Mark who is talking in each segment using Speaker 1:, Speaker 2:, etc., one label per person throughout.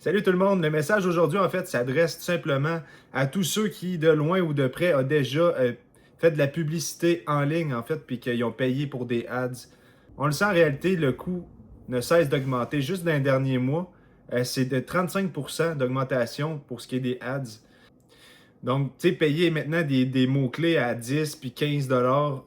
Speaker 1: Salut tout le monde, le message aujourd'hui en fait s'adresse tout simplement à tous ceux qui de loin ou de près ont déjà fait de la publicité en ligne en fait puis qu'ils ont payé pour des ads. On le sent en réalité, le coût ne cesse d'augmenter. Juste dans les derniers mois, c'est de 35% d'augmentation pour ce qui est des ads. Donc, tu sais, payer maintenant des mots-clés à 10 puis 15 dollars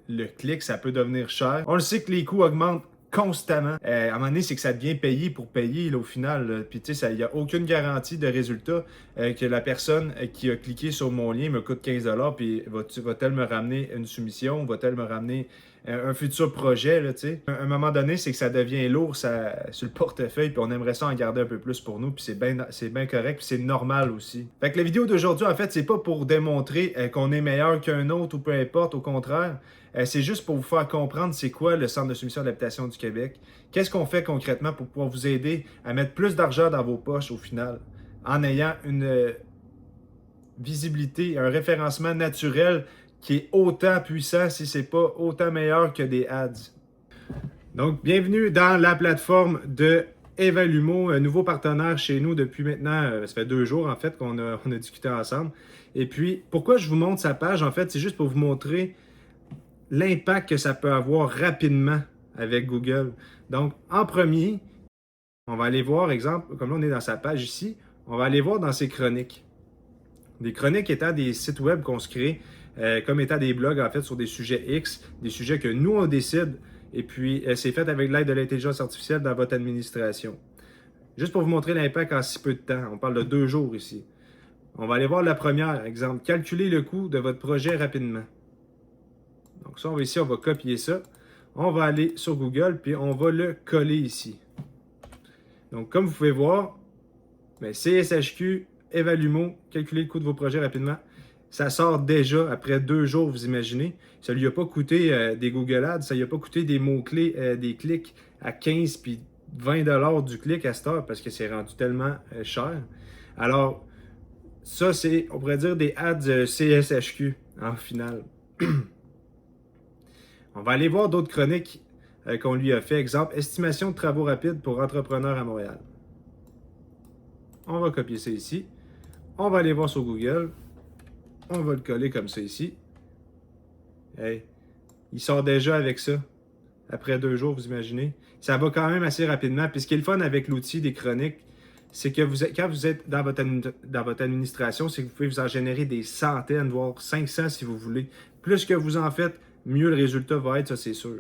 Speaker 1: le clic, ça peut devenir cher. On le sait que les coûts augmentent constamment. À un moment donné, c'est que ça devient payé pour payer là, au final. Là. Puis, tu sais, il n'y a aucune garantie de résultat que la personne qui a cliqué sur mon lien me coûte 15 dollars puis va-t-elle me ramener une soumission, va-t-elle me ramener un futur projet, là, tu sais. À un moment donné, c'est que ça devient lourd sur le portefeuille, puis on aimerait ça en garder un peu plus pour nous, puis c'est bien correct, puis c'est normal aussi. Fait que la vidéo d'aujourd'hui, en fait, c'est pas pour démontrer qu'on est meilleur qu'un autre ou peu importe, au contraire. C'est juste pour vous faire comprendre c'est quoi le Centre de soumission d'habitation du Québec. Qu'est-ce qu'on fait concrètement pour pouvoir vous aider à mettre plus d'argent dans vos poches au final, en ayant une visibilité, un référencement naturel qui est autant puissant, si c'est pas autant meilleur que des ads. Donc, bienvenue dans la plateforme de Evalumo, un nouveau partenaire chez nous depuis maintenant, ça fait 2 jours en fait qu'on a discuté ensemble. Et puis, pourquoi je vous montre sa page? En fait, c'est juste pour vous montrer l'impact que ça peut avoir rapidement avec Google. Donc, en premier, on va aller voir, exemple, comme là on est dans sa page ici, on va aller voir dans ses chroniques. Des chroniques étant des sites web qu'on se crée, comme étant des blogs en fait sur des sujets X, des sujets que nous on décide, et puis c'est fait avec l'aide de l'intelligence artificielle dans votre administration. Juste pour vous montrer l'impact en si peu de temps, on parle de 2 jours ici. On va aller voir la première, exemple, calculer le coût de votre projet rapidement. Donc ça, on va copier ça. On va aller sur Google, puis on va le coller ici. Donc comme vous pouvez voir, CSHQ, Evalumo, calculer le coût de vos projets rapidement. Ça sort déjà après 2 jours, vous imaginez. Ça ne lui a pas coûté des Google Ads, ça ne lui a pas coûté des mots-clés, des clics à 15 puis 20 dollars du clic à cette heure parce que c'est rendu tellement cher. Alors, ça, c'est, on pourrait dire, des ads CSHQ en final. On va aller voir d'autres chroniques qu'on lui a fait. Exemple, estimation de travaux rapides pour entrepreneurs à Montréal. On va copier ça ici. On va aller voir sur Google. On va le coller comme ça ici. Hey, il sort déjà avec ça. Après 2 jours, vous imaginez. Ça va quand même assez rapidement. Puis ce qui est le fun avec l'outil des chroniques, c'est que quand vous êtes dans votre administration, c'est que vous pouvez vous en générer des centaines, voire 500 si vous voulez. Plus que vous en faites, mieux le résultat va être, ça c'est sûr.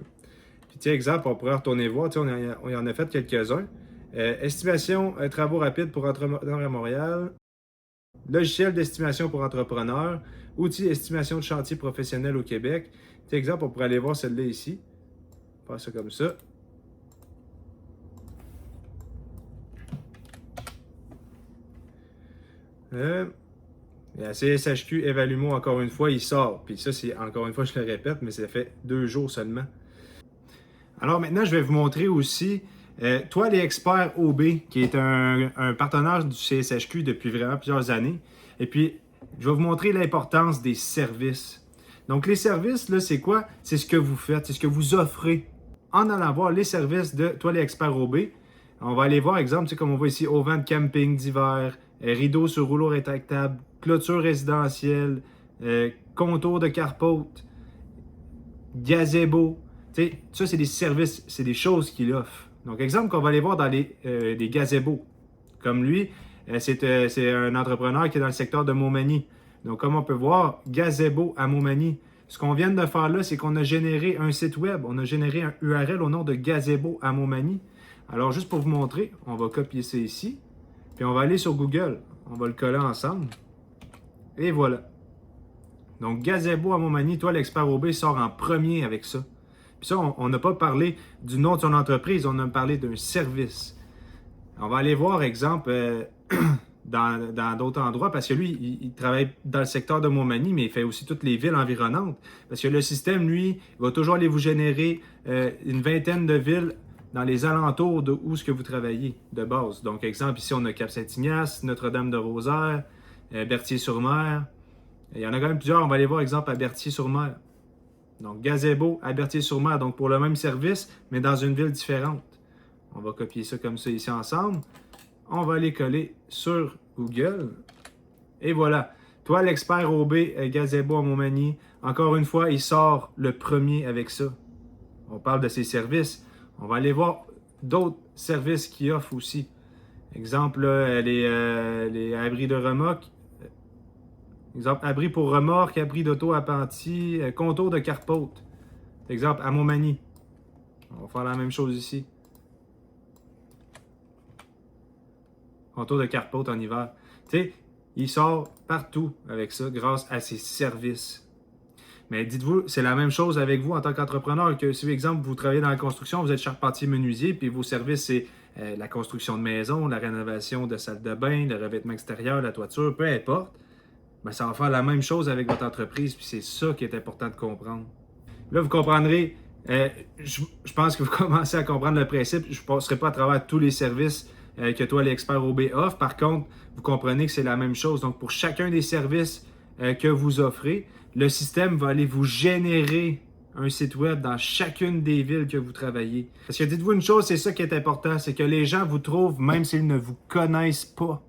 Speaker 1: Puis tiens, exemple, on pourrait retourner voir, on en a fait quelques-uns. Estimation travaux rapides pour entrepreneurs à Montréal. Logiciel d'estimation pour entrepreneurs. Outils d'estimation de chantier professionnel au Québec. Tiens, exemple, on pourrait aller voir celle-là ici. Faire ça comme ça. La CSHQ Evalumo, encore une fois, il sort. Puis ça, c'est encore une fois, je le répète, mais ça fait 2 jours seulement. Alors maintenant, je vais vous montrer aussi Toi les experts OB, qui est un partenaire du CSHQ depuis vraiment plusieurs années. Et puis, je vais vous montrer l'importance des services. Donc, les services, là, c'est quoi? C'est ce que vous faites, c'est ce que vous offrez. En allant voir les services de Toi les experts OB, on va aller voir, exemple, tu sais, comme on voit ici, auvent de camping d'hiver, rideaux sur rouleau rétractable, clôture résidentielle, contour de carpote, gazebo. Tu sais, ça, c'est des services, c'est des choses qu'il offre. Donc, exemple qu'on va aller voir dans les gazebos. Comme lui, c'est un entrepreneur qui est dans le secteur de Montmagny. Donc, comme on peut voir, gazebo à Montmagny. Ce qu'on vient de faire là, c'est qu'on a généré un site web. On a généré un URL au nom de gazebo à Montmagny. Alors, juste pour vous montrer, on va copier ça ici. Puis, on va aller sur Google. On va le coller ensemble. Et voilà. Donc, gazebo à Montmagny, Toi l'expert OB sort en premier avec ça. Puis ça, on n'a pas parlé du nom de son entreprise, on a parlé d'un service. On va aller voir, exemple, dans d'autres endroits, parce que lui, il travaille dans le secteur de Montmagny, mais il fait aussi toutes les villes environnantes. Parce que le système, lui, va toujours aller vous générer une vingtaine de villes dans les alentours de où ce que vous travaillez de base. Donc, exemple, ici, on a Cap-Saint-Ignace, Notre-Dame-de-Rosaire, Berthier-sur-Mer. Il y en a quand même plusieurs. On va aller voir, exemple, à Berthier-sur-Mer. Donc, gazebo à Berthier-sur-Mer, donc pour le même service, mais dans une ville différente. On va copier ça comme ça ici ensemble. On va aller coller sur Google. Et voilà. Toi, l'expert OB Gazebo à Montmagny, encore une fois, il sort le premier avec ça. On parle de ses services. On va aller voir d'autres services qu'il offre aussi. Exemple, là, les abris de remorque. Exemple, abri pour remorque, abri d'auto appentis, contour de carpote. Exemple, à Montmagny. On va faire la même chose ici. Contour de carpote en hiver. Tu sais, il sort partout avec ça grâce à ses services. Mais dites-vous, c'est la même chose avec vous en tant qu'entrepreneur. Que si, par exemple, vous travaillez dans la construction, vous êtes charpentier menuisier, puis vos services, c'est la construction de maison, la rénovation de salle de bain, le revêtement extérieur, la toiture, peu importe. Ben, ça va faire la même chose avec votre entreprise, puis c'est ça qui est important de comprendre. Là, vous comprendrez, je pense que vous commencez à comprendre le principe. Je ne passerai pas à travers tous les services que toi, l'expert OB offre. Par contre, vous comprenez que c'est la même chose. Donc, pour chacun des services que vous offrez, le système va aller vous générer un site web dans chacune des villes que vous travaillez. Parce que dites-vous une chose, c'est ça qui est important, c'est que les gens vous trouvent même s'ils ne vous connaissent pas.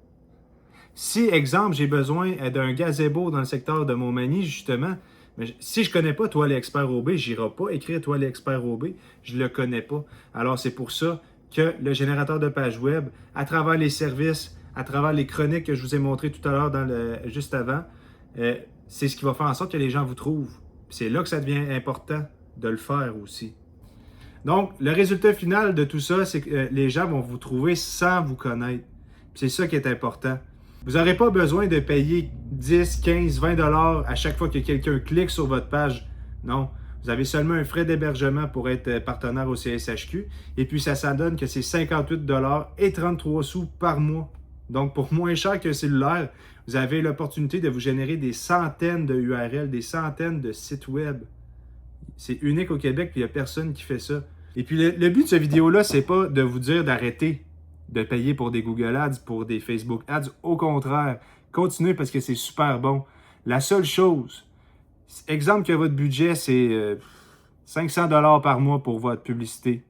Speaker 1: Si, exemple, j'ai besoin d'un gazebo dans le secteur de Montmagny, justement, mais si je ne connais pas Toi l'expert OB, je n'irai pas écrire Toi l'expert OB, je ne le connais pas. Alors, c'est pour ça que le générateur de page web, à travers les services, à travers les chroniques que je vous ai montrées tout à l'heure juste avant, c'est ce qui va faire en sorte que les gens vous trouvent. C'est là que ça devient important de le faire aussi. Donc, le résultat final de tout ça, c'est que les gens vont vous trouver sans vous connaître. C'est ça qui est important. Vous n'aurez pas besoin de payer 10, 15, 20 $ à chaque fois que quelqu'un clique sur votre page. Non. Vous avez seulement un frais d'hébergement pour être partenaire au CSHQ. Et puis, ça donne que c'est 58 $ et 33 sous par mois. Donc, pour moins cher que cellulaire, vous avez l'opportunité de vous générer des centaines de URL, des centaines de sites web. C'est unique au Québec, puis il n'y a personne qui fait ça. Et puis, le but de cette vidéo-là, c'est pas de vous dire d'arrêter de payer pour des Google Ads, pour des Facebook Ads. Au contraire, continuez parce que c'est super bon. La seule chose, exemple que votre budget, c'est 500 $ par mois pour votre publicité.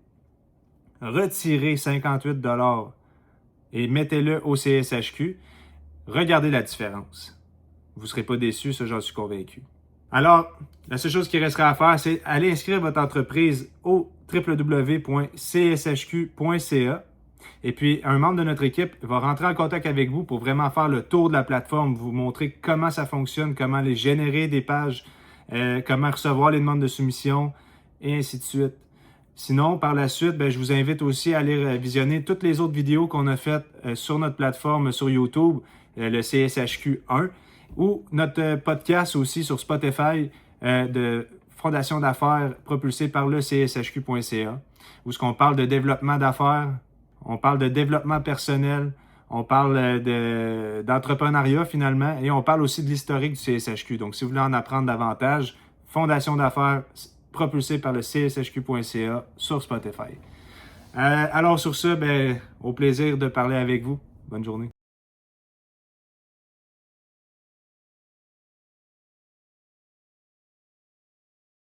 Speaker 1: Retirez 58 $ et mettez-le au CSHQ. Regardez la différence. Vous ne serez pas déçus, ça j'en suis convaincu. Alors, la seule chose qui restera à faire, c'est aller inscrire votre entreprise au www.cshq.ca. Et puis, un membre de notre équipe va rentrer en contact avec vous pour vraiment faire le tour de la plateforme, vous montrer comment ça fonctionne, comment aller générer des pages, comment recevoir les demandes de soumission, et ainsi de suite. Sinon, par la suite, je vous invite aussi à aller visionner toutes les autres vidéos qu'on a faites sur notre plateforme sur YouTube, le CSHQ1, ou notre podcast aussi sur Spotify de Fondation d'affaires propulsé par le CSHQ.ca, où ce qu'on parle de développement d'affaires, on parle de développement personnel, on parle d'entrepreneuriat finalement, et on parle aussi de l'historique du CSHQ. Donc, si vous voulez en apprendre davantage, Fondation d'affaires propulsé par le CSHQ.ca sur Spotify. Alors sur ce, au plaisir de parler avec vous. Bonne journée.